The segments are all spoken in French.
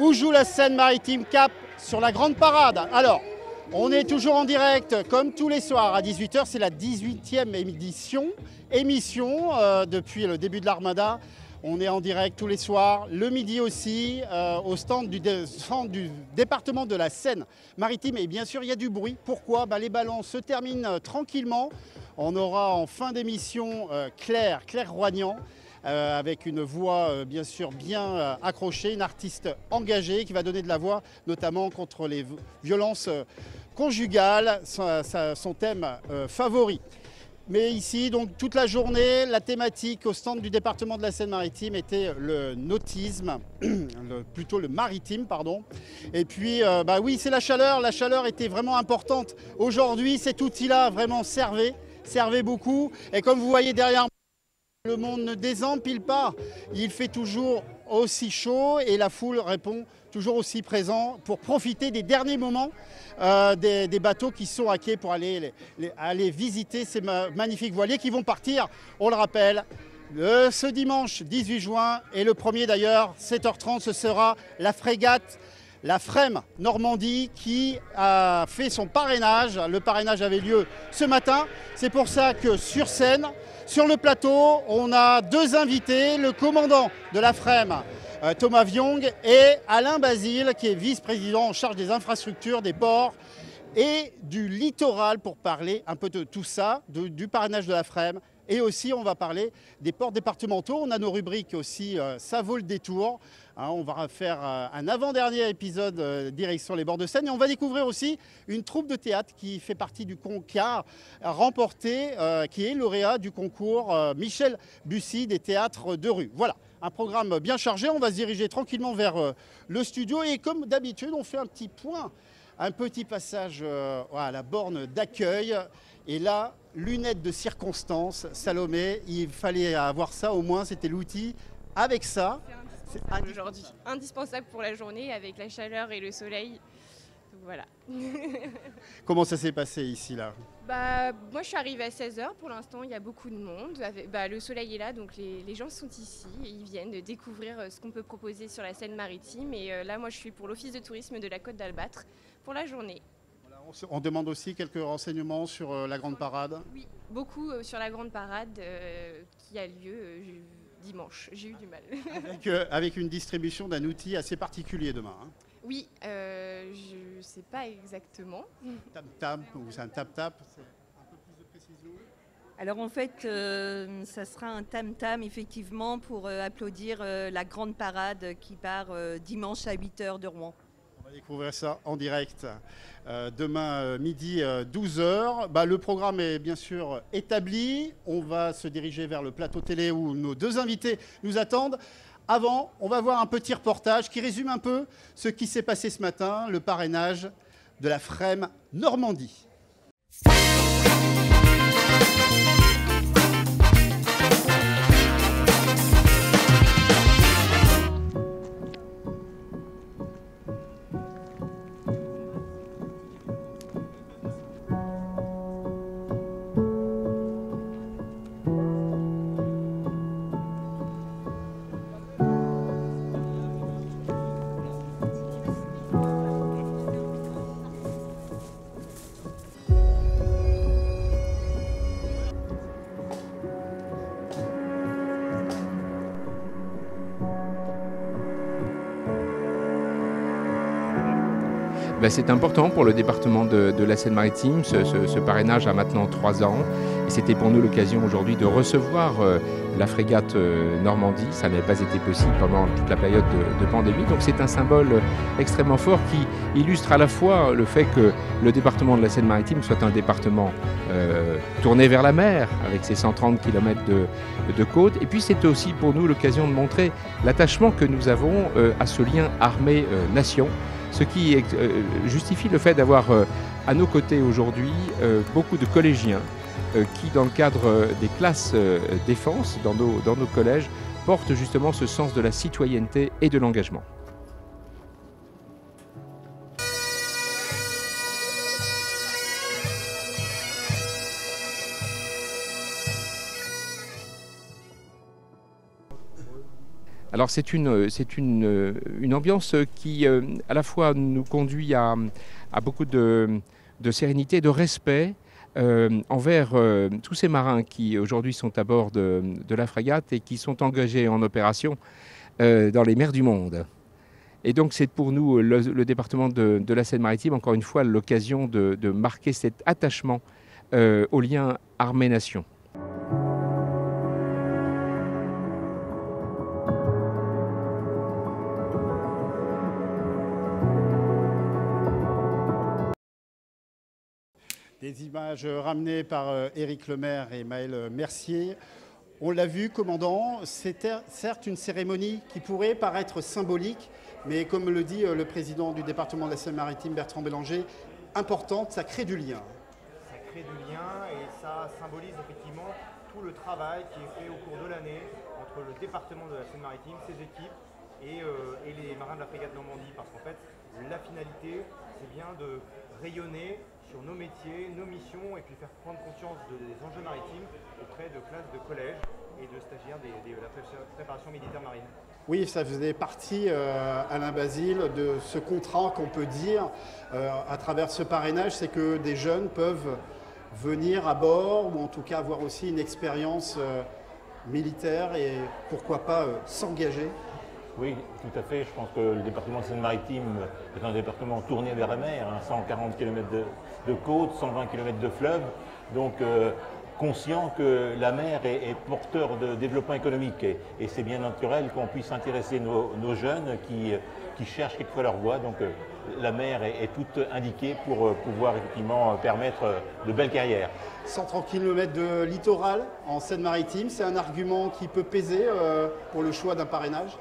où joue la Seine-Maritime Cap sur la Grande Parade. Alors, on est toujours en direct, comme tous les soirs à 18 h. C'est la 18e émission depuis le début de l'Armada. On est en direct tous les soirs, le midi aussi, au stand du département de la Seine-Maritime. Et bien sûr, il y a du bruit. Pourquoi ? Les ballons se terminent tranquillement. On aura en fin d'émission Claire Roignant, avec une voix bien sûr bien accrochée, une artiste engagée qui va donner de la voix, notamment contre les violences conjugales, son thème favori. Mais ici, donc toute la journée, la thématique au stand du département de la Seine-Maritime était le nautisme, plutôt le maritime, pardon. Et puis, oui, c'est la chaleur. La chaleur était vraiment importante. Aujourd'hui, cet outil-là vraiment servait beaucoup. Et comme vous voyez derrière moi, le monde ne désempile pas. Il fait toujours aussi chaud et la foule répond toujours aussi présent pour profiter des derniers moments des bateaux qui sont à quai pour aller visiter ces magnifiques voiliers qui vont partir, on le rappelle, ce dimanche 18 juin et le 1er d'ailleurs, 7h30, ce sera la frégate, la Frème Normandie qui a fait son parrainage. Le parrainage avait lieu ce matin. C'est pour ça que sur scène, sur le plateau, on a deux invités, le commandant de la Frème, Thomas Viong, et Alain Basile, qui est vice-président en charge des infrastructures, des ports et du littoral, pour parler un peu de tout ça, du parrainage de la Frème. Et aussi, on va parler des ports départementaux. On a nos rubriques aussi, ça vaut le détour. On va faire un avant-dernier épisode direction les bords de Seine. Et on va découvrir aussi une troupe de théâtre qui fait partie du qui a remporté, qui est lauréat du concours Michel Bussy des théâtres de rue. Voilà, un programme bien chargé. On va se diriger tranquillement vers le studio. Et comme d'habitude, on fait un petit point, un petit passage à la borne d'accueil. Et là, lunettes de circonstance, Salomé, il fallait avoir ça au moins, c'était l'outil. Avec ça, c'est aujourd'hui indispensable pour la journée avec la chaleur et le soleil. Donc voilà. Comment ça s'est passé ici là ? Moi je suis arrivée à 16 h, pour l'instant il y a beaucoup de monde. Le soleil est là, donc les gens sont ici et ils viennent découvrir ce qu'on peut proposer sur la Seine-Maritime. Et là moi je suis pour l'office de tourisme de la Côte d'Albâtre pour la journée. On demande aussi quelques renseignements sur la Grande Parade. Oui, beaucoup sur la Grande Parade qui a lieu dimanche. J'ai eu du mal. Avec une distribution d'un outil assez particulier demain. Hein. Oui, je ne sais pas exactement. Tap-tap, ou c'est un tap-tap, c'est un peu plus de précision. Alors en fait, ça sera un tam-tam effectivement pour applaudir la Grande Parade qui part dimanche à 8 h de Rouen. On va découvrir ça en direct demain midi 12 h. Le programme est bien sûr établi. On va se diriger vers le plateau télé où nos deux invités nous attendent. Avant, on va voir un petit reportage qui résume un peu ce qui s'est passé ce matin, le parrainage de la Frème Normandie. C'est important pour le département de la Seine-Maritime. Ce parrainage a maintenant 3 ans. Et c'était pour nous l'occasion aujourd'hui de recevoir la frégate Normandie. Ça n'avait pas été possible pendant toute la période de pandémie. Donc c'est un symbole extrêmement fort qui illustre à la fois le fait que le département de la Seine-Maritime soit un département tourné vers la mer, avec ses 130 km de côte. Et puis c'est aussi pour nous l'occasion de montrer l'attachement que nous avons à ce lien armée-nation. Ce qui justifie le fait d'avoir à nos côtés aujourd'hui beaucoup de collégiens qui, dans le cadre des classes défense, dans nos collèges, portent justement ce sens de la citoyenneté et de l'engagement. Alors c'est une ambiance qui à la fois nous conduit à beaucoup de sérénité, de respect envers tous ces marins qui aujourd'hui sont à bord de la frégate et qui sont engagés en opération dans les mers du monde. Et donc c'est pour nous, le département de la Seine-Maritime, encore une fois, l'occasion de marquer cet attachement au lien armée-nation. Des images ramenées par Éric Lemaire et Maël Mercier. On l'a vu, commandant, c'était certes une cérémonie qui pourrait paraître symbolique, mais comme le dit le président du département de la Seine-Maritime, Bertrand Bélanger, importante, ça crée du lien. Ça crée du lien et ça symbolise effectivement tout le travail qui est fait au cours de l'année entre le département de la Seine-Maritime, ses équipes et les marins de la frégate Normandie. Parce qu'en fait, la finalité, c'est bien de rayonner sur nos métiers, nos missions et puis faire prendre conscience des enjeux maritimes auprès de classes de collège et de stagiaires de la préparation militaire marine. Oui, ça faisait partie, Alain Basile, de ce contrat qu'on peut dire à travers ce parrainage, c'est que des jeunes peuvent venir à bord ou en tout cas avoir aussi une expérience militaire et pourquoi pas s'engager. Oui, tout à fait. Je pense que le département de Seine-Maritime est un département tourné vers la mer, 140 km de côte, 120 km de fleuve. Donc, conscient que la mer est porteur de développement économique. Et c'est bien naturel qu'on puisse intéresser nos jeunes qui cherchent quelquefois leur voie. Donc, la mer est toute indiquée pour pouvoir effectivement permettre de belles carrières. 130 km de littoral en Seine-Maritime, c'est un argument qui peut peser pour le choix d'un parrainage ?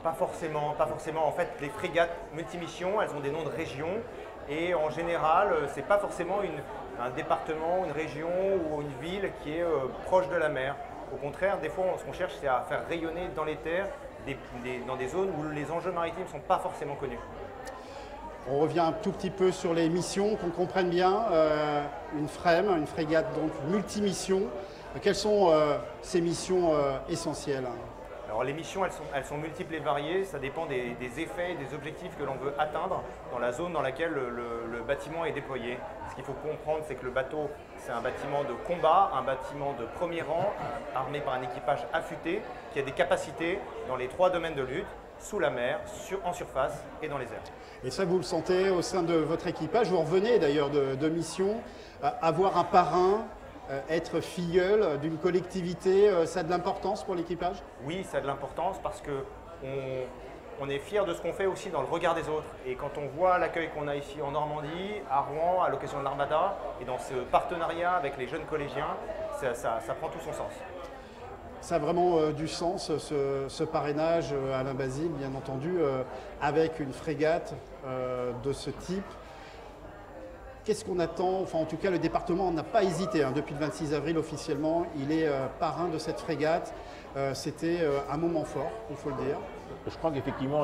Pas forcément, pas forcément. En fait, les frégates multimissions, elles ont des noms de régions et en général, c'est pas forcément un département, une région ou une ville qui est proche de la mer. Au contraire, des fois, ce qu'on cherche, c'est à faire rayonner dans les terres, dans des zones où les enjeux maritimes ne sont pas forcément connus. On revient un tout petit peu sur les missions, qu'on comprenne bien. Une frégate donc multimission. Quelles sont ces missions essentielles ? Alors les missions, elles sont multiples et variées, ça dépend des effets et des objectifs que l'on veut atteindre dans la zone dans laquelle le bâtiment est déployé. Ce qu'il faut comprendre, c'est que le bateau, c'est un bâtiment de combat, un bâtiment de premier rang, armé par un équipage affûté, qui a des capacités dans les 3 domaines de lutte, sous la mer, en surface et dans les airs. Et ça, vous le sentez au sein de votre équipage. Vous revenez d'ailleurs de mission, avoir un parrain, être filleul d'une collectivité, ça a de l'importance pour l'équipage ? Oui, ça a de l'importance parce qu'on est fier de ce qu'on fait aussi dans le regard des autres. Et quand on voit l'accueil qu'on a ici en Normandie, à Rouen, à l'occasion de l'Armada, et dans ce partenariat avec les jeunes collégiens, ça prend tout son sens. Ça a vraiment du sens, ce parrainage, Alain Basile, bien entendu, avec une frégate de ce type. Qu'est-ce qu'on attend ? Enfin, en tout cas, le département n'a pas hésité. Depuis le 26 avril, officiellement, il est parrain de cette frégate. C'était un moment fort, il faut le dire. Je crois qu'effectivement,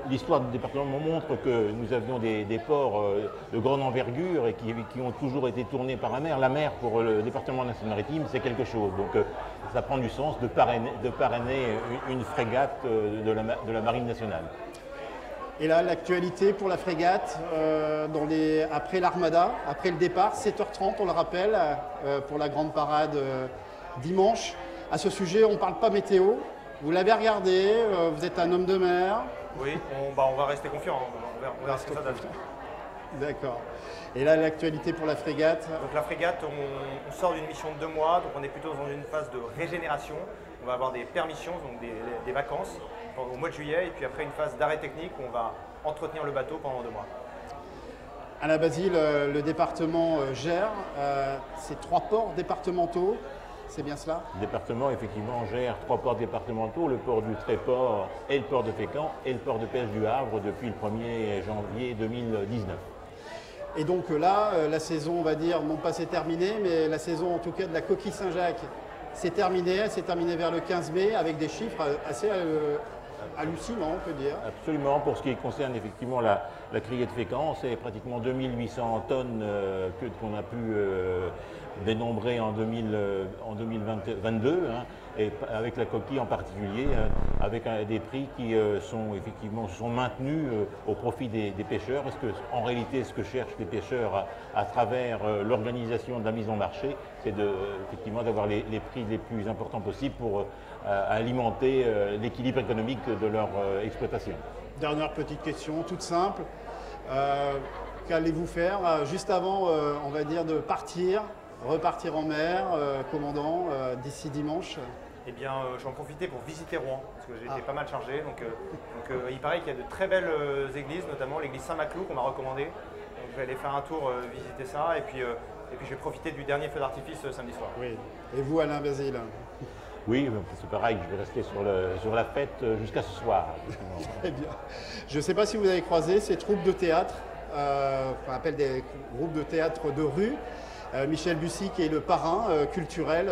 l'histoire du département montre que nous avions des ports de grande envergure et qui ont toujours été tournés par la mer. La mer, pour le département de la Seine-Maritime, c'est quelque chose. Donc, ça prend du sens de parrainer une frégate de la Marine nationale. Et là, l'actualité pour la frégate, après l'Armada, après le départ, 7h30, on le rappelle, pour la grande parade dimanche. À ce sujet, on ne parle pas météo. Vous l'avez regardé, vous êtes un homme de mer. Oui, on va rester confiant. On verra ce que ça donne. D'accord. Et là, l'actualité pour la frégate. Donc la frégate, on sort d'une mission de 2 mois, donc on est plutôt dans une phase de régénération. On va avoir des permissions, donc des vacances au mois de juillet, et puis après une phase d'arrêt technique où on va entretenir le bateau pendant 2 mois. Alain Basile, le département gère ces 3 ports départementaux, c'est bien cela ? Le département, effectivement, gère 3 ports départementaux, le port du Tréport et le port de Fécamp et le port de pêche du Havre depuis le 1er janvier 2019. Et donc là, la saison, on va dire, non pas c'est terminé, mais la saison en tout cas de la Coquille Saint-Jacques, c'est terminé. Elle s'est terminée vers le 15 mai avec des chiffres assez hallucinants, on peut dire. Absolument. Pour ce qui concerne effectivement la criée de Fécamp, c'est pratiquement 2800 tonnes qu'on a pu dénombré en 2022, hein, et avec la coquille en particulier, avec des prix qui sont effectivement maintenus au profit des pêcheurs. Parce que en réalité, ce que cherchent les pêcheurs à travers l'organisation de la mise en marché, c'est effectivement d'avoir les prix les plus importants possibles pour alimenter l'équilibre économique de leur exploitation. Dernière petite question, toute simple. Qu'allez-vous faire juste avant, on va dire, de repartir en mer, commandant, d'ici dimanche? Eh bien, je vais en profiter pour visiter Rouen, parce que j'ai été pas mal chargé. Donc, il paraît qu'il y a de très belles églises, notamment l'église Saint-Maclou qu'on m'a recommandé. Donc, je vais aller faire un tour, visiter ça, et puis je vais profiter du dernier feu d'artifice samedi soir. Oui. Et vous, Alain Basile? Oui, c'est pareil, je vais rester sur la fête jusqu'à ce soir. Très bien. Je ne sais pas si vous avez croisé ces troupes de théâtre, qu'on appelle des groupes de théâtre de rue. Michel Bussy, qui est le parrain culturel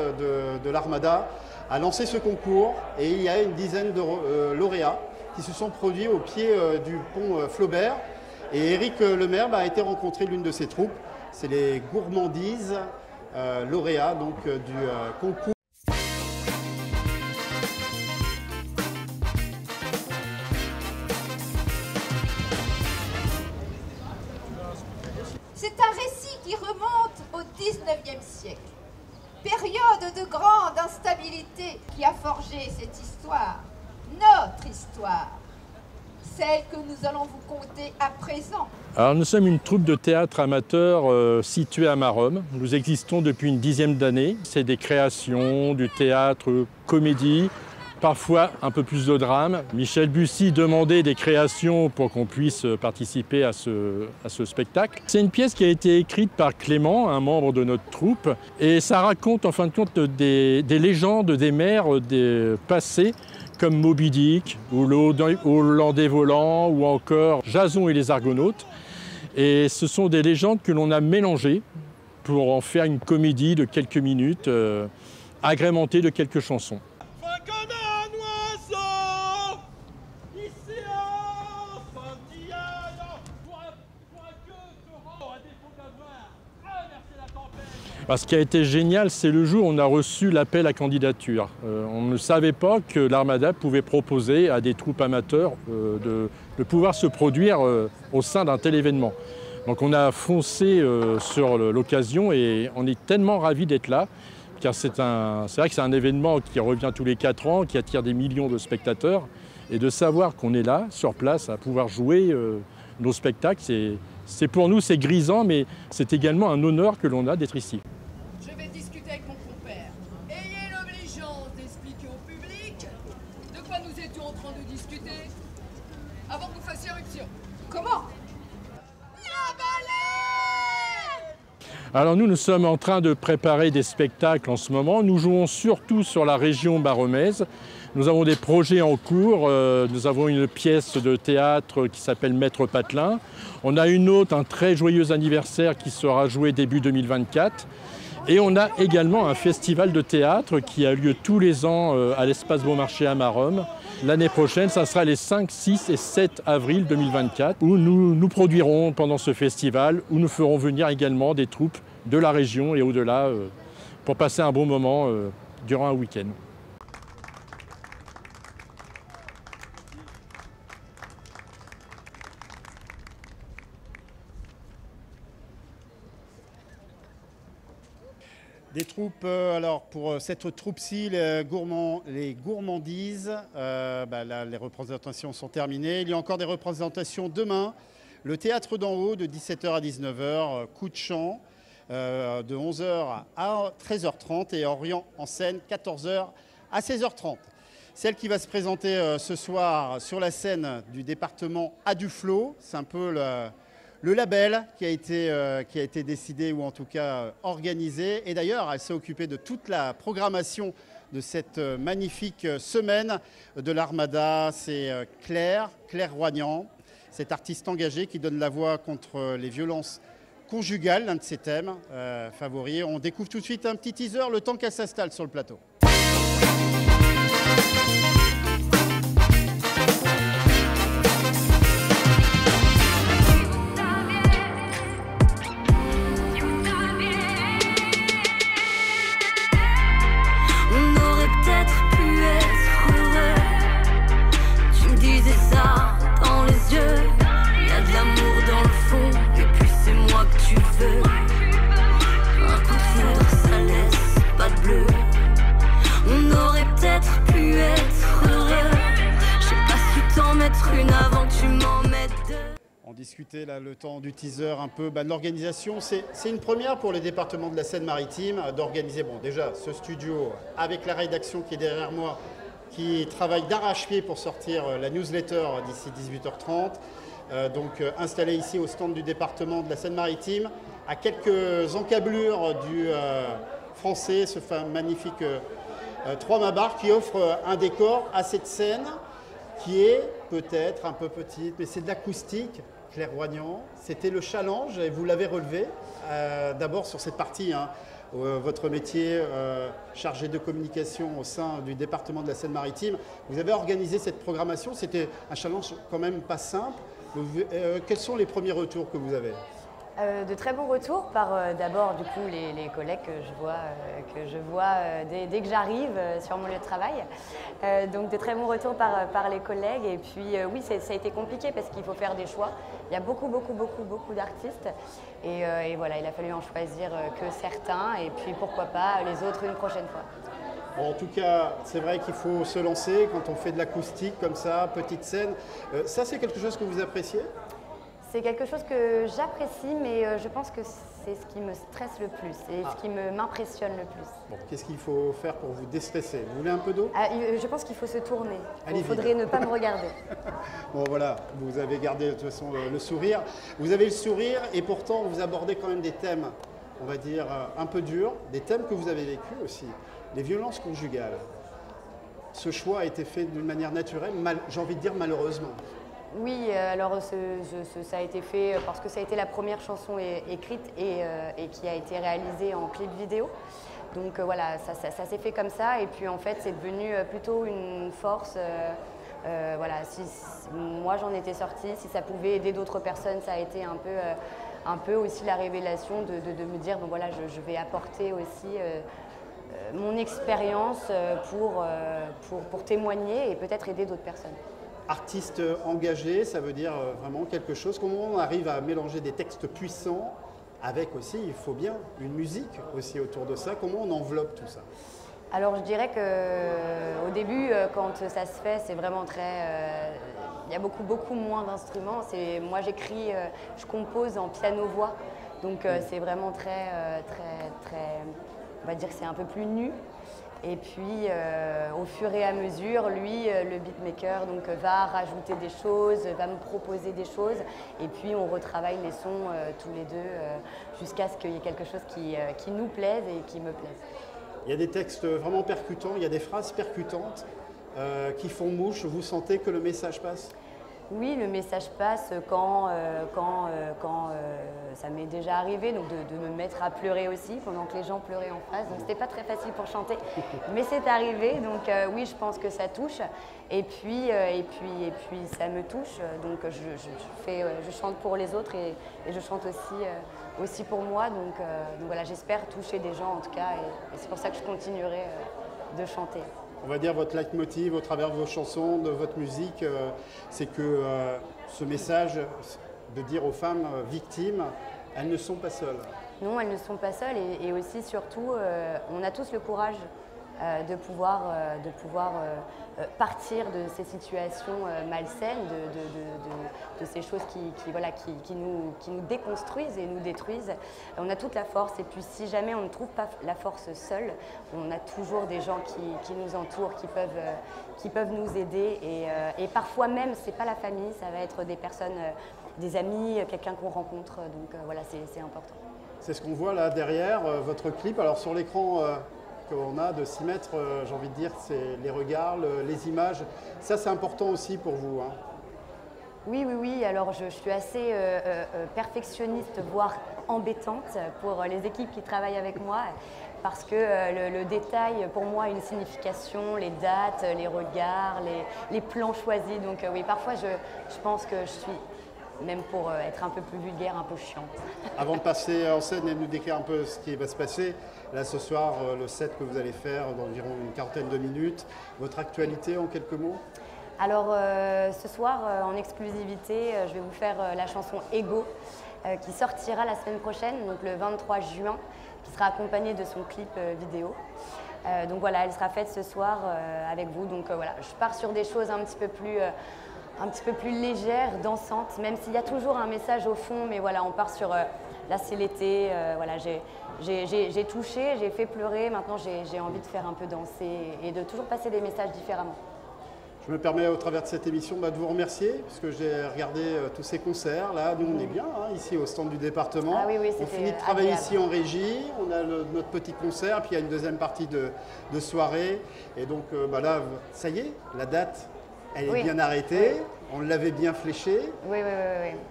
de l'Armada, a lancé ce concours et il y a une dizaine de lauréats qui se sont produits au pied du pont Flaubert. Et Éric Lemaire a été rencontrer l'une de ces troupes. C'est les Gourmandises lauréats donc, du concours. C'est un récit qui remonte au XIXe siècle, période de grande instabilité qui a forgé cette histoire, notre histoire, celle que nous allons vous conter à présent. Alors nous sommes une troupe de théâtre amateur située à Maromme. Nous existons depuis une dizaine d'années. C'est des créations, du théâtre, comédie, parfois un peu plus de drame. Michel Bussy demandait des créations pour qu'on puisse participer à ce spectacle. C'est une pièce qui a été écrite par Clément, un membre de notre troupe, et ça raconte en fin de compte des légendes des mers passées, comme Moby Dick, ou Hollandais volant, ou encore Jason et les Argonautes. Et ce sont des légendes que l'on a mélangées pour en faire une comédie de quelques minutes, agrémentée de quelques chansons. Ce qui a été génial, c'est le jour où on a reçu l'appel à candidature. On ne savait pas que l'Armada pouvait proposer à des troupes amateurs de pouvoir se produire au sein d'un tel événement. Donc on a foncé sur l'occasion et on est tellement ravis d'être là, car c'est vrai que c'est un événement qui revient tous les 4 ans, qui attire des millions de spectateurs. Et de savoir qu'on est là, sur place, à pouvoir jouer nos spectacles, c'est pour nous, c'est grisant, mais c'est également un honneur que l'on a d'être ici. Je vais discuter avec mon compère. Ayez l'obligeance d'expliquer au public de quoi nous étions en train de discuter avant que vous fassiez éruption. Comment? La baleine! Alors nous sommes en train de préparer des spectacles en ce moment. Nous jouons surtout sur la région maromaise. Nous avons des projets en cours. Nous avons une pièce de théâtre qui s'appelle Maître Patelin. On a une autre, un très joyeux anniversaire qui sera joué début 2024. Et on a également un festival de théâtre qui a lieu tous les ans à l'Espace Beaumarchais à Maromme. L'année prochaine, ça sera les 5, 6 et 7 avril 2024, où nous produirons pendant ce festival, où nous ferons venir également des troupes de la région et au-delà pour passer un bon moment durant un week-end. Des troupes, alors pour cette troupe-ci, les Gourmandises, là, les représentations sont terminées. Il y a encore des représentations demain. Le Théâtre d'en haut de 17h à 19h, coup de chant de 11h à 13h30 et Orient en scène 14h à 16h30. Celle qui va se présenter ce soir sur la scène du département a du flot, c'est un peu le label qui a été décidé ou en tout cas organisé. Et d'ailleurs, elle s'est occupée de toute la programmation de cette magnifique semaine de l'Armada. C'est Claire Roignant, cette artiste engagée qui donne la voix contre les violences conjugales, l'un de ses thèmes favoris. On découvre tout de suite un petit teaser le temps qu'elle s'installe sur le plateau. discuter là, le temps du teaser un peu de l'organisation. C'est une première pour les départements de la Seine-Maritime d'organiser déjà ce studio avec la rédaction qui est derrière moi, qui travaille d'arrache-pied pour sortir la newsletter d'ici 18h30. Donc installé ici au stand du département de la Seine-Maritime, à quelques encablures du français, ce magnifique 3-mâts bar qui offre un décor à cette scène qui est peut-être un peu petite, mais c'est de l'acoustique clairvoyant. C'était le challenge et vous l'avez relevé d'abord sur cette partie. Votre métier chargé de communication au sein du département de la Seine-Maritime. Vous avez organisé cette programmation, c'était un challenge quand même pas simple. Quels sont les premiers retours que vous avez ? De très bons retours par d'abord du coup les collègues que je vois dès que j'arrive sur mon lieu de travail. Donc de très bons retours par les collègues et puis oui ça a été compliqué parce qu'il faut faire des choix. Il y a beaucoup d'artistes et voilà il a fallu en choisir que certains et puis pourquoi pas les autres une prochaine fois. En tout cas, c'est vrai qu'il faut se lancer quand on fait de l'acoustique comme ça, petite scène. Ça, c'est quelque chose que vous appréciez ? C'est quelque chose que j'apprécie, mais je pense que c'est ce qui me stresse le plus et ce qui m'impressionne le plus. Bon, qu'est-ce qu'il faut faire pour vous déstresser ? Vous voulez un peu d'eau ? Je pense qu'il faut se tourner. Il faudrait ne pas me regarder. Bon voilà, vous avez gardé de toute façon le sourire. Vous avez le sourire et pourtant vous abordez quand même des thèmes, on va dire, un peu durs, des thèmes que vous avez vécus aussi. Les violences conjugales. Ce choix a été fait d'une manière naturelle, j'ai envie de dire malheureusement. Oui, alors ça a été fait parce que ça a été la première chanson écrite et qui a été réalisée en clip vidéo. Donc voilà, ça s'est fait comme ça et puis en fait c'est devenu plutôt une force. Voilà, si moi j'en étais sortie, si ça pouvait aider d'autres personnes, ça a été un peu aussi la révélation de me dire bon voilà, je vais apporter aussi mon expérience pour témoigner et peut-être aider d'autres personnes. Artiste engagé, ça veut dire vraiment quelque chose. Comment on arrive à mélanger des textes puissants avec aussi, il faut bien, une musique aussi autour de ça. Comment on enveloppe tout ça ? Alors je dirais qu'au début, quand ça se fait, c'est vraiment très... il y a beaucoup moins d'instruments. Moi j'écris, je compose en piano-voix. Donc c'est vraiment très... on va dire que c'est un peu plus nu. Et puis, au fur et à mesure, lui, le beatmaker, donc, va rajouter des choses, va me proposer des choses. Et puis, on retravaille les sons tous les deux jusqu'à ce qu'il y ait quelque chose qui nous plaise et qui me plaise. Il y a des textes vraiment percutants, il y a des phrases percutantes qui font mouche. Vous sentez que le message passe ? Oui, le message passe quand ça m'est déjà arrivé, donc de me mettre à pleurer aussi pendant que les gens pleuraient en face. Donc c'était pas très facile pour chanter, mais c'est arrivé. Donc oui, je pense que ça touche. Et puis ça me touche. Donc je chante pour les autres et je chante aussi pour moi. Donc voilà, j'espère toucher des gens en tout cas, et c'est pour ça que je continuerai de chanter. On va dire votre leitmotiv au travers de vos chansons, de votre musique, c'est que ce message de dire aux femmes victimes, elles ne sont pas seules. Non, elles ne sont pas seules et aussi surtout, on a tous le courage de pouvoir partir de ces situations malsaines, de ces choses qui nous déconstruisent et nous détruisent. On a toute la force et puis si jamais on ne trouve pas la force seule, on a toujours des gens qui nous entourent, qui peuvent nous aider et parfois même, c'est pas la famille, ça va être des personnes, des amis, quelqu'un qu'on rencontre, donc voilà, c'est important. C'est ce qu'on voit là derrière, votre clip. Alors sur l'écran qu'on a de 6 mètres, j'ai envie de dire, c'est les regards, les images. Ça, c'est important aussi pour vous, hein. Oui. Alors, je suis assez perfectionniste, voire embêtante pour les équipes qui travaillent avec moi, parce que le détail, pour moi, a une signification, les dates, les regards, les plans choisis. Donc oui, parfois, je pense que je suis, même pour être un peu plus vulgaire, un peu chiante. Avant de passer en scène et de nous décrire un peu ce qui va se passer, là ce soir, le set que vous allez faire d'environ une quarantaine de minutes, votre actualité en quelques mots ? Alors ce soir, en exclusivité, je vais vous faire la chanson Ego, qui sortira la semaine prochaine, donc le 23 juin, qui sera accompagnée de son clip vidéo. Donc voilà, elle sera faite ce soir avec vous. Donc voilà, je pars sur des choses un petit peu plus un petit peu plus légère, dansante, même s'il y a toujours un message au fond, mais voilà, on part sur là c'est l'été, voilà, j'ai touché, j'ai fait pleurer, maintenant j'ai envie de faire un peu danser et de toujours passer des messages différemment. Je me permets au travers de cette émission de vous remercier, puisque j'ai regardé tous ces concerts. Là, nous, on est bien, ici au stand du département. Ah oui, oui, on finit de travailler agréable. ici en régie, on a notre petit concert, puis il y a une deuxième partie de soirée. Et donc là, ça y est, la date, elle est bien arrêtée. Oui. On l'avait bien fléchée. Oui.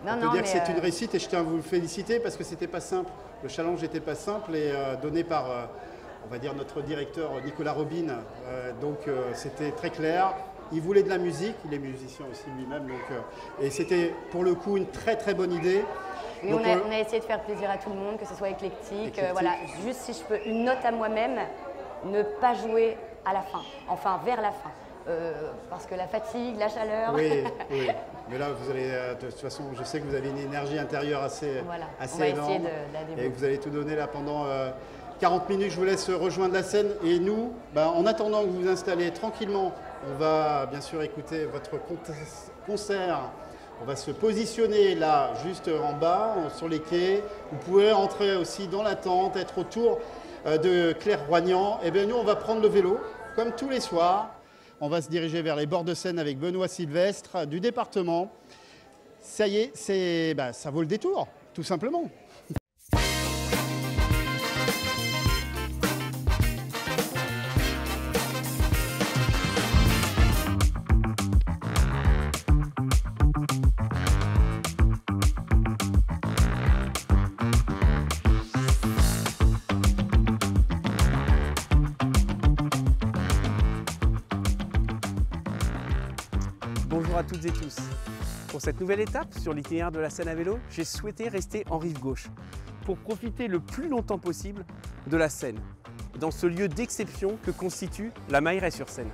On peut dire que c'est une réussite et je tiens à vous féliciter parce que c'était pas simple. Le challenge n'était pas simple et donné par, on va dire, notre directeur Nicolas Robin. C'était très clair. Il voulait de la musique, il est musicien aussi lui-même, et c'était pour le coup une très très bonne idée. Oui, donc, on a essayé de faire plaisir à tout le monde, que ce soit éclectique. Voilà, juste si je peux, une note à moi-même, ne pas jouer à la fin, enfin vers la fin, parce que la fatigue, la chaleur. Oui. Mais là, vous allez, de toute façon, je sais que vous avez une énergie intérieure assez énorme, et que vous allez tout donner là pendant 40 minutes. Je vous laisse rejoindre la scène et nous, en attendant que vous vous installez tranquillement, on va bien sûr écouter votre concert. On va se positionner là, juste en bas, sur les quais. Vous pouvez entrer aussi dans la tente, être autour de Claire Roignant. Et bien nous, on va prendre le vélo, comme tous les soirs. On va se diriger vers les bords de Seine avec Benoît Sylvestre du département. Ça y est, ça vaut le détour, tout simplement. Bonjour à toutes et tous. Pour cette nouvelle étape sur l'itinéraire de la Seine à vélo, j'ai souhaité rester en rive gauche pour profiter le plus longtemps possible de la Seine, dans ce lieu d'exception que constitue la Mailleraie-sur-Seine.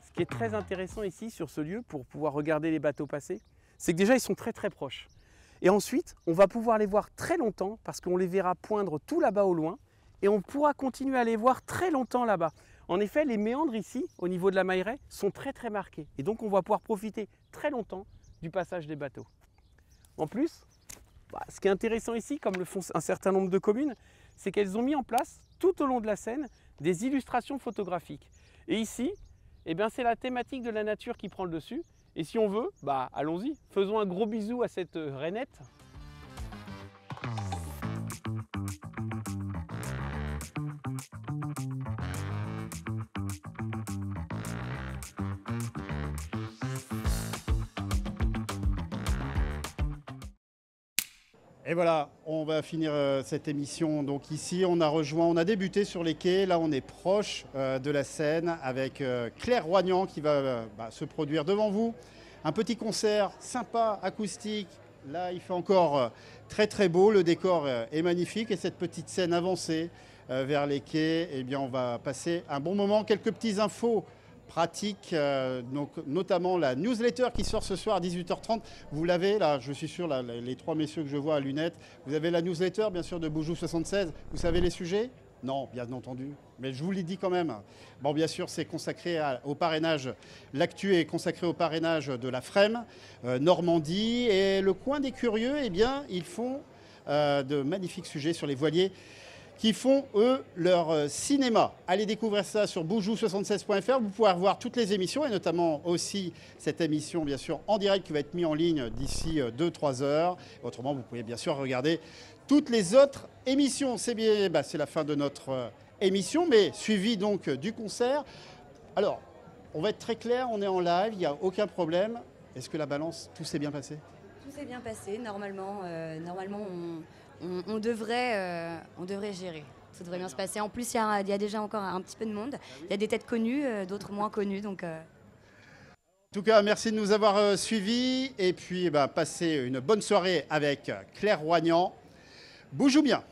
Ce qui est très intéressant ici sur ce lieu pour pouvoir regarder les bateaux passer, c'est que déjà ils sont très proches. Et ensuite, on va pouvoir les voir très longtemps parce qu'on les verra poindre tout là-bas au loin et on pourra continuer à les voir très longtemps là-bas. En effet, les méandres ici, au niveau de la Mailleraie, sont très marqués et donc on va pouvoir profiter très longtemps du passage des bateaux. En plus, ce qui est intéressant ici, comme le font un certain nombre de communes, c'est qu'elles ont mis en place tout au long de la Seine des illustrations photographiques. Et ici, c'est la thématique de la nature qui prend le dessus. Et si on veut, allons-y, faisons un gros bisou à cette rainette. Et voilà, on va finir cette émission. Donc ici, on a débuté sur les quais. Là, on est proche de la Seine avec Claire Roignant qui va se produire devant vous. Un petit concert sympa, acoustique. Là, il fait encore très beau. Le décor est magnifique et cette petite scène avancée vers les quais, on va passer un bon moment. Quelques petites infos pratiques, donc notamment la newsletter qui sort ce soir à 18h30. Vous l'avez, là, je suis sûr, là, les trois messieurs que je vois à lunettes. Vous avez la newsletter, bien sûr, de Boujou 76. Vous savez les sujets ? Non, bien entendu, mais je vous l'ai dit quand même. Bon, bien sûr, c'est consacré au parrainage. L'actu est consacré au parrainage de la FREM, Normandie. Et le coin des curieux, ils font de magnifiques sujets sur les voiliers qui font, eux, leur cinéma. Allez découvrir ça sur boujou76.fr. Vous pouvez voir toutes les émissions et notamment aussi cette émission, bien sûr, en direct qui va être mise en ligne d'ici 2-3 heures. Autrement, vous pouvez bien sûr regarder toutes les autres émissions. C'est la fin de notre émission, mais suivi donc du concert. Alors, on va être très clair, on est en live, il n'y a aucun problème. Est-ce que la balance, tout s'est bien passé ? Tout s'est bien passé, normalement on devrait gérer. Ça devrait bien se passer. En plus, il y a déjà encore un petit peu de monde. Il y a des têtes connues, d'autres moins connues. Donc, En tout cas, merci de nous avoir suivis. Et puis, passez une bonne soirée avec Claire Roignant. Bougez bien.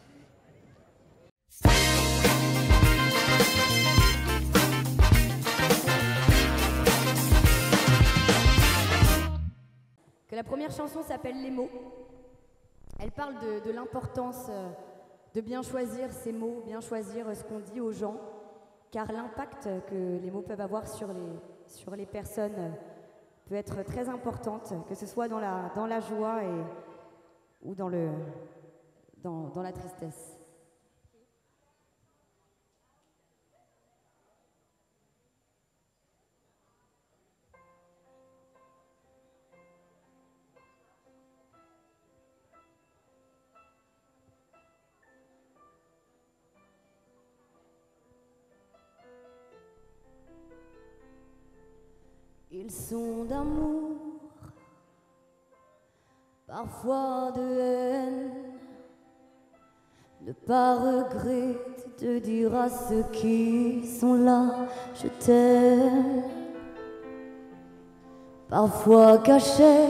Que la première chanson s'appelle Les mots. Elle parle de l'importance de bien choisir ses mots, bien choisir ce qu'on dit aux gens, car l'impact que les mots peuvent avoir sur les personnes peut être très importante, que ce soit dans la joie ou dans la tristesse. Ils sont d'amour, parfois de haine. Ne pas regretter de dire à ceux qui sont là, je t'aime. Parfois caché,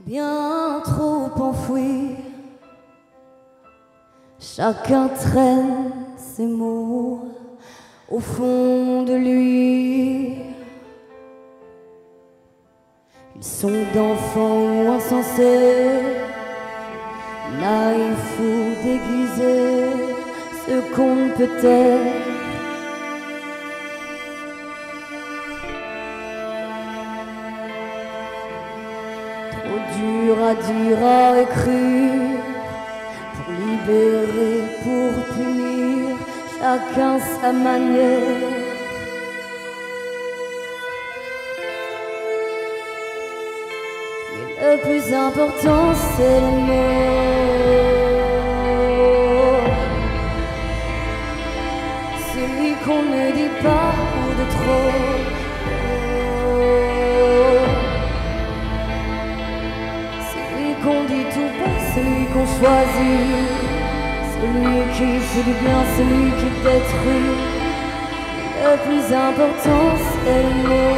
bien trop enfoui. Chacun traîne ses mots au fond de lui. Ils sont d'enfants ou insensés, naïfs ou déguisés, ce qu'on ne peut être. Trop dur à dire, à écrire, pour libérer, pour punir, chacun sa manière. Le plus important, c'est les mots. Celui qu'on ne dit pas ou de trop. Celui qu'on dit tout bas, celui qu'on choisit. Celui qui fait du bien, celui qui détruit. Le plus important, c'est les mots.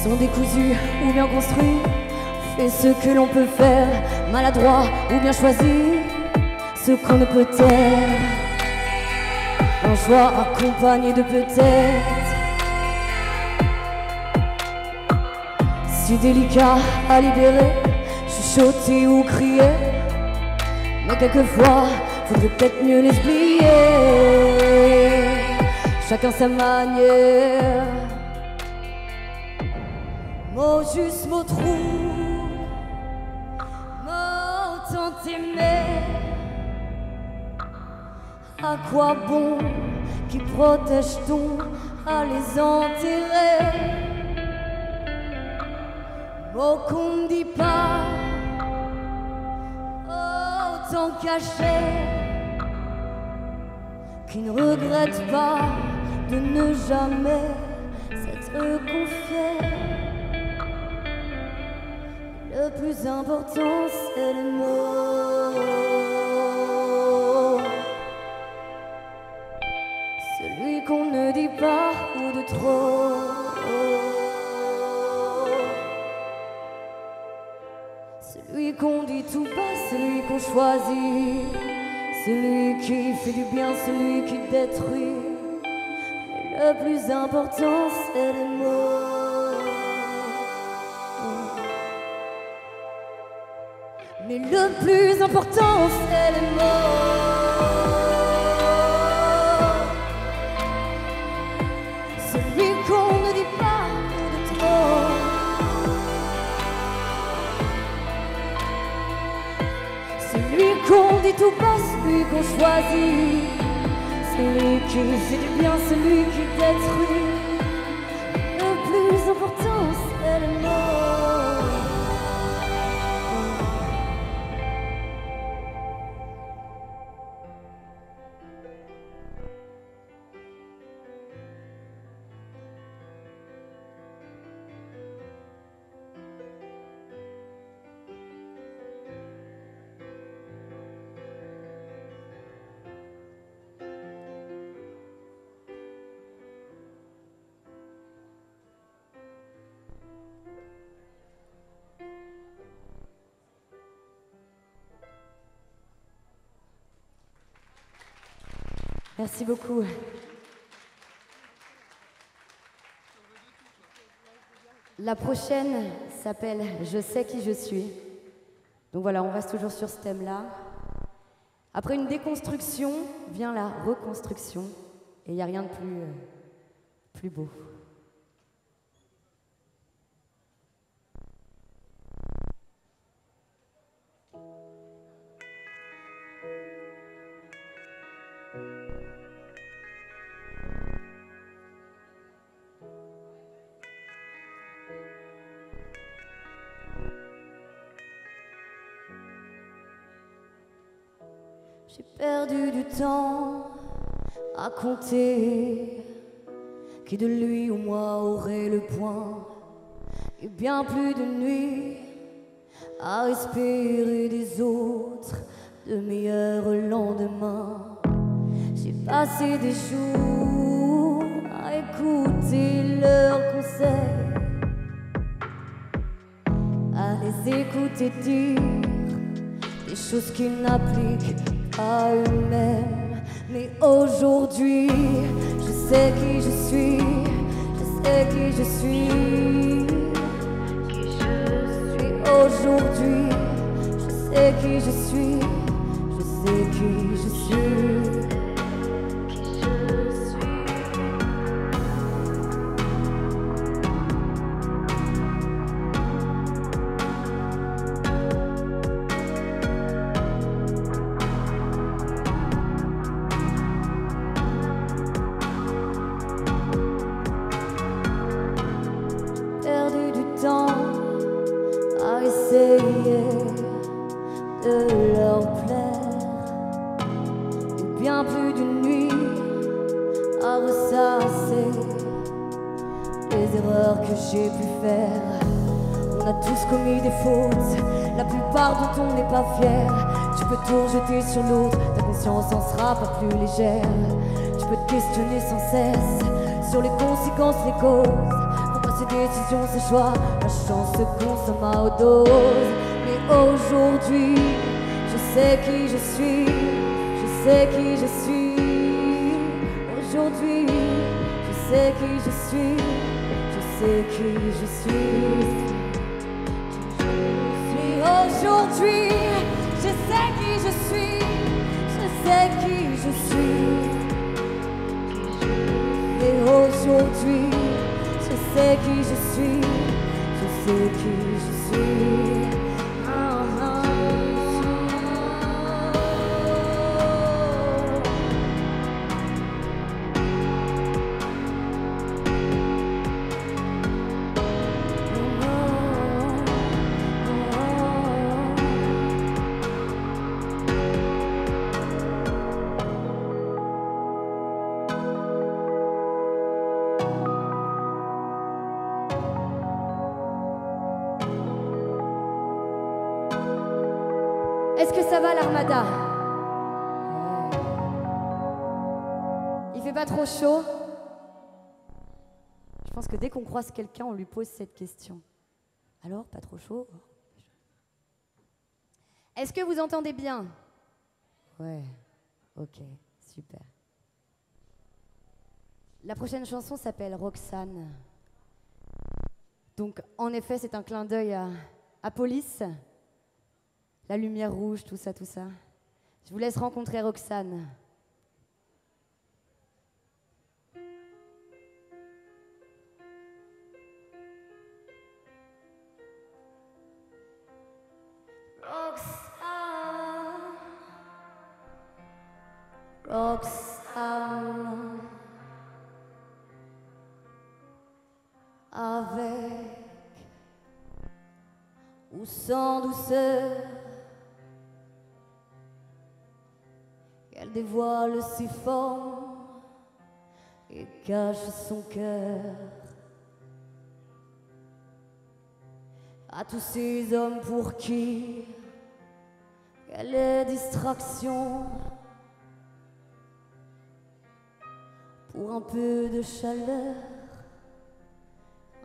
Sont décousus ou bien construits, fait ce que l'on peut faire, maladroit ou bien choisi, ce qu'on ne peut taire. Un choix accompagné de peut-être, si délicat à libérer, chuchoter ou crier, mais quelquefois, faudrait peut-être mieux les oublier. Chacun sa manière. Mots justes, mots trous, mots tant aimés. À quoi bon qui protège-t-on à les enterrer? Mots qu'on ne dit pas, autant cachés, qui ne regrettent pas de ne jamais s'être confiés. Le plus important, c'est les mots. Celui qu'on ne dit pas ou de trop. Celui qu'on dit tout bas, celui qu'on choisit. Celui qui fait du bien, celui qui détruit. Mais le plus important, c'est les mots. Mais le plus important, c'est les mots. Celui qu'on ne dit pas ou de trop. Celui qu'on dit tout bas, celui qu'on choisit. Celui qui fait du bien, celui qui détruit. Le plus important, c'est les mots. Merci beaucoup. La prochaine s'appelle « Je sais qui je suis ». Donc voilà, on reste toujours sur ce thème-là. Après une déconstruction vient la reconstruction. Et il n'y a rien de plus beau. J'ai perdu du temps à compter qui de lui ou moi aurait le point, et bien plus de nuits à espérer des autres de meilleurs lendemains. J'ai passé des jours à écouter leurs conseils, à les écouter dire des choses qu'ils n'appliquent pas eux-mêmes. Mais aujourd'hui, je sais qui je suis, je sais qui je suis. Et aujourd'hui, je sais qui je suis, je sais qui je suis. De leur plaire, et bien plus d'une nuit à ressasser les erreurs que j'ai pu faire. On a tous commis des fautes, la plupart dont on n'est pas fier. Tu peux tout rejeter sur l'autre, ta conscience en sera pas plus légère. Tu peux te questionner sans cesse sur les conséquences, les causes. Pourquoi ces décisions, ces choix, la chance se consomme à haute dose. Mais aujourd'hui, je sais qui je suis, je sais qui je suis. Aujourd'hui, je sais qui je suis, je sais qui je suis. Mais aujourd'hui, je sais qui je suis, je sais qui je suis. Et aujourd'hui, je sais qui je suis, je sais qui je suis. Est-ce que ça va l'Armada? Il fait pas trop chaud? Je pense que dès qu'on croise quelqu'un, on lui pose cette question. Alors, pas trop chaud? Est-ce que vous entendez bien? Ouais, ok, super. La prochaine chanson s'appelle Roxane. Donc, en effet, c'est un clin d'œil à Police. La lumière rouge, tout ça, tout ça. Je vous laisse rencontrer Roxane. Roxane, Roxane, avec ou sans douceur, elle dévoile ses formes et cache son cœur. À tous ces hommes pour qui elle est distraction, pour un peu de chaleur,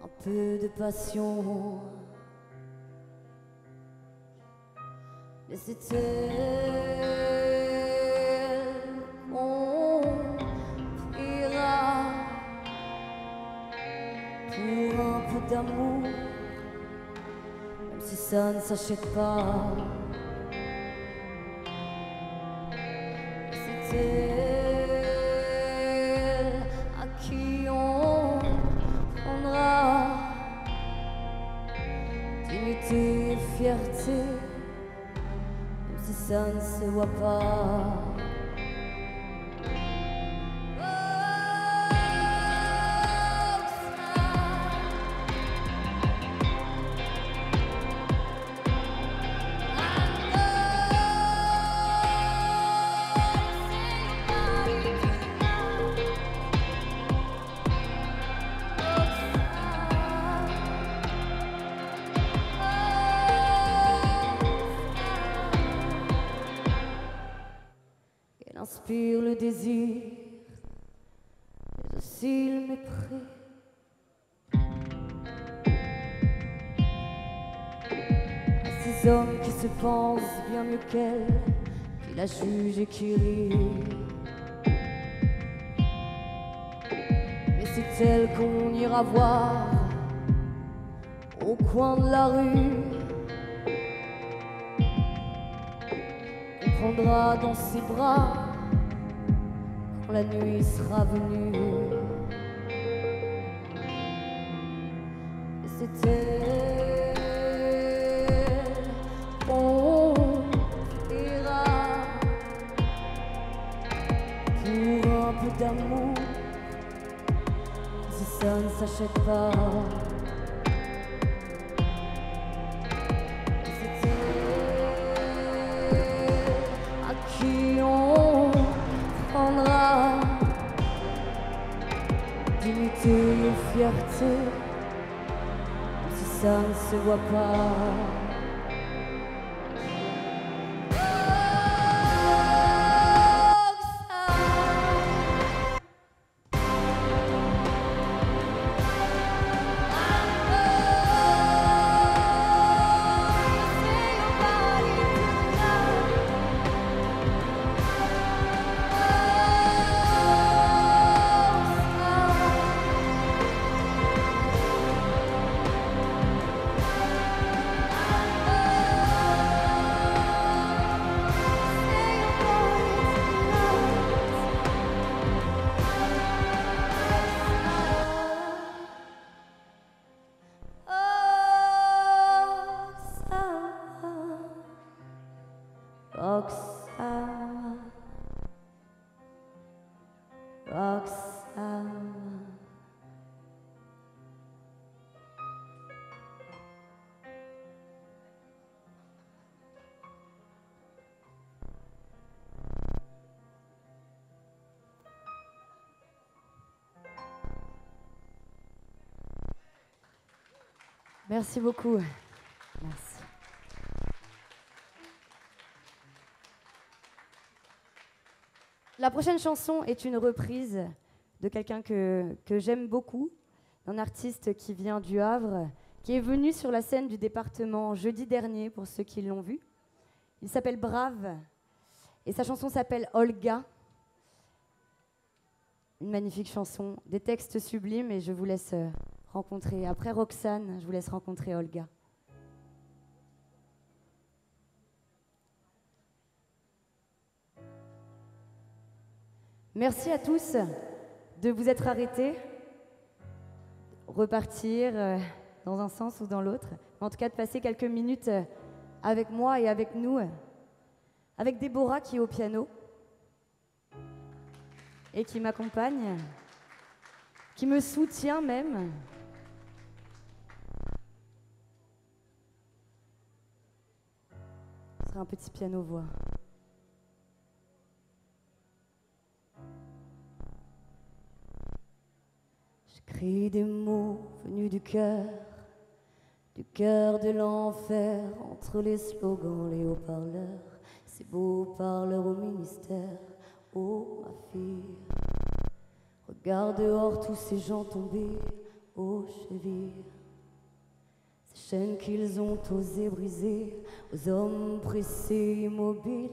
un peu de passion. Mais c'est elle qu'on priera pour un peu d'amour ça ne s'achète pas. C'est elle à qui on prendra dignité et fierté, même si ça ne se voit pas. Elle inspire le désir, mais aussi le mépris. À ces hommes qui se pensent bien mieux qu'elle, qui la jugent et qui rient. Mais c'est elle qu'on ira voir au coin de la rue. On prendra dans ses bras quand la nuit sera venue. Et c'est elle qu'on ira pour un peu d'amour, si ça ne s'achète pas. Qui on prendra dignité et fierté, même si ça ne se voit pas. Roxanne, Roxanne. Merci beaucoup. Merci. La prochaine chanson est une reprise de quelqu'un que j'aime beaucoup, un artiste qui vient du Havre, qui est venu sur la scène du département jeudi dernier, pour ceux qui l'ont vu. Il s'appelle Brave, et sa chanson s'appelle Olga. Une magnifique chanson, des textes sublimes, et je vous laisse rencontrer, après Roxane, je vous laisse rencontrer Olga. Merci à tous de vous être arrêtés, repartir dans un sens ou dans l'autre, en tout cas de passer quelques minutes avec moi et avec nous, avec Déborah qui est au piano et qui m'accompagne, qui me soutient même. Ce sera un petit piano-voix. J'écris des mots venus du cœur de l'enfer, entre les slogans, les haut-parleurs, ces beaux parleurs au ministère. Oh ma fille, regarde dehors tous ces gens tombés aux chevilles, ces chaînes qu'ils ont osé briser, aux hommes pressés immobiles.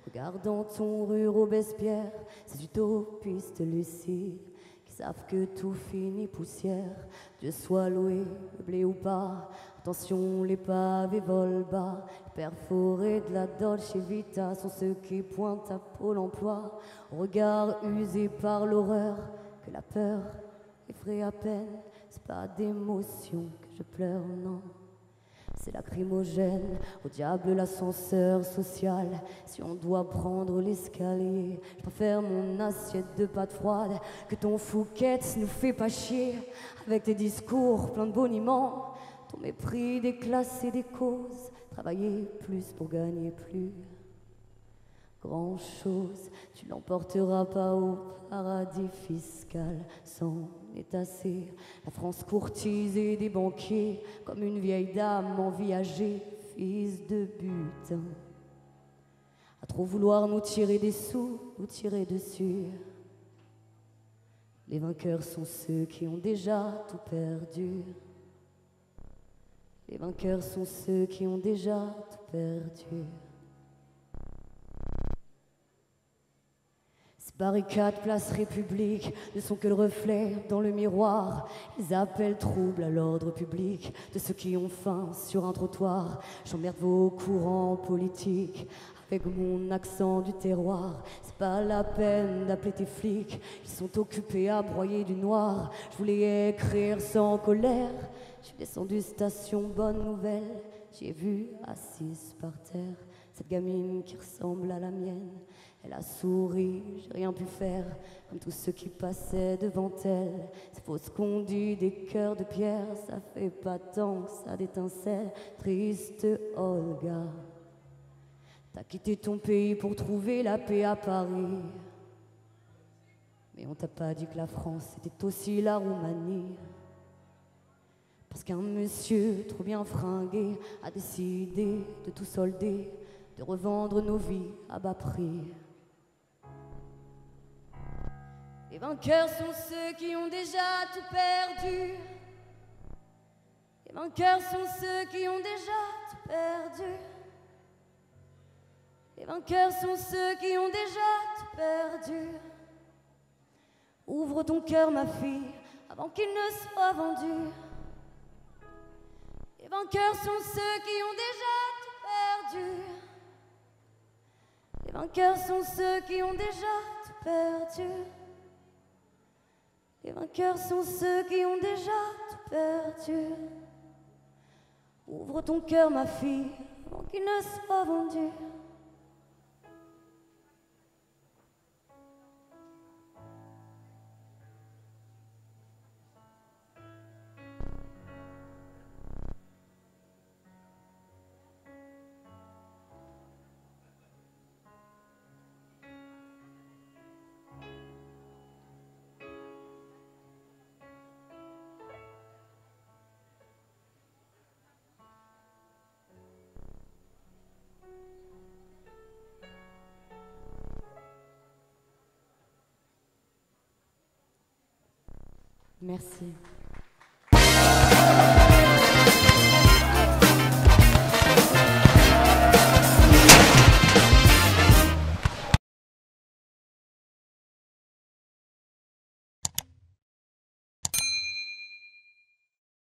Regarde dans ton rue Robespierre, ces utopistes lucides qui savent que tout finit poussière. Dieu soit loué, meublé ou pas, Attention, les pavés volent bas, les perforés de la Dolce Vita sont ceux qui pointent à Pôle emploi, au regard usé par l'horreur, que la peur effraie à peine. C'est pas d'émotion que je pleure, non. C'est lacrymogène, au diable l'ascenseur social. Si on doit prendre l'escalier, je préfère mon assiette de pâtes froides que ton Fouquet's nous fait pas chier. Avec tes discours pleins de boniments, ton mépris des classes et des causes. Travailler plus pour gagner plus grand-chose. Tu l'emporteras pas au paradis fiscal, c'en est assez. La France courtisée des banquiers, comme une vieille dame en viager, fils de butin. À trop vouloir nous tirer des sous, nous tirer dessus. Les vainqueurs sont ceux qui ont déjà tout perdu. Les vainqueurs sont ceux qui ont déjà tout perdu. Ces barricades, place République, ne sont que le reflet dans le miroir. Les appels troubles à l'ordre public de ceux qui ont faim sur un trottoir. J'emmerde vos courants politiques avec mon accent du terroir. C'est pas la peine d'appeler tes flics, ils sont occupés à broyer du noir. Je voulais écrire sans colère, je suis descendu station Bonne Nouvelle. J'ai vu assise par terre cette gamine qui ressemble à la mienne. Elle a souri, j'ai rien pu faire, comme tous ceux qui passaient devant elle. C'est faux ce qu'on dit, des cœurs de pierre, ça fait pas tant que ça d'étincelles. Triste Olga, t'as quitté ton pays pour trouver la paix à Paris. Mais on t'a pas dit que la France était aussi la Roumanie. Parce qu'un monsieur trop bien fringué a décidé de tout solder, de revendre nos vies à bas prix. Les vainqueurs sont ceux qui ont déjà tout perdu. Les vainqueurs sont ceux qui ont déjà tout perdu. Les vainqueurs sont ceux qui ont déjà tout perdu. Ouvre ton cœur, ma fille, avant qu'il ne soit vendu. Les vainqueurs sont ceux qui ont déjà tout perdu. Les vainqueurs sont ceux qui ont déjà tout perdu. Les vainqueurs sont ceux qui ont déjà tout perdu. Ouvre ton cœur, ma fille, avant qu'il ne soit vendu. Merci.